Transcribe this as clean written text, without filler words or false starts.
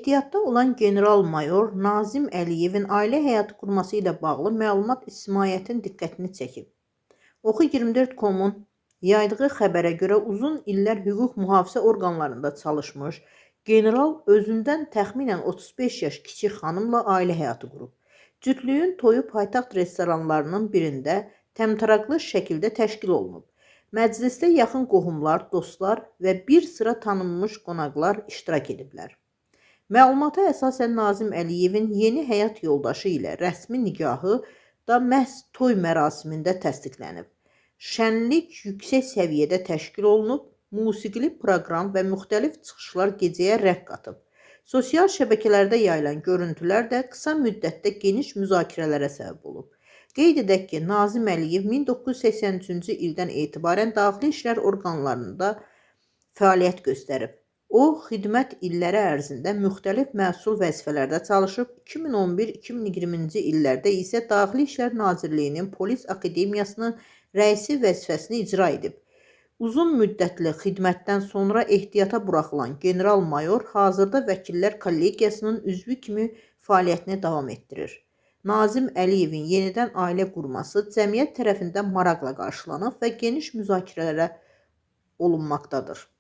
Ehtiyatda olan general-mayor Nazim Əliyevin ailə həyatı qurması ilə bağlı məlumat ictimaiyyətin diqqətini çəkib. Oxu24.com-un yaydığı xəbərə görə uzun illər hüquq mühafizə orqanlarında çalışmış general özündən təxminən 35 yaş kiçik xanımla ailə həyatı qurub. Cütlüyün toyu paytaxt restoranlarının birində təmtəraqlı şəkildə təşkil olunub. Məclisdə yaxın qohumlar, dostlar və bir sıra tanınmış qonaqlar iştirak ediblər. Məlumata əsasən Nazim Əliyevin yeni həyat yoldaşı ilə rəsmi nikahı da məhz toy mərasimində təsdiqlənib. Şənlik yüksək səviyyədə təşkil olunub, musiqili proqram və müxtəlif çıxışlar gecəyə rəqq qatıb. Sosial şəbəkələrdə yayılan görüntülər də qısa müddətdə geniş müzakirələrə səbəb olub. Qeyd edək ki, Nazim Əliyev 1983-cü ildən etibarən daxili işlər orqanlarında fəaliyyət göstərib. O, xidmət illəri ərzində müxtəlif məsul vəzifələrdə çalışıb, 2011-2020-ci illərdə isə Daxili İşlər Nazirliyinin Polis Akademiyasının rəisi vəzifəsini icra edib. Uzun müddətli xidmətdən sonra ehtiyata buraxılan general-mayor hazırda Vəkillər Kollegiyasının üzvü kimi fəaliyyətini davam etdirir. Nazim Əliyevin yenidən ailə qurması cəmiyyət tərəfindən maraqla qarşılanıb və geniş müzakirələrə olunmaqdadır.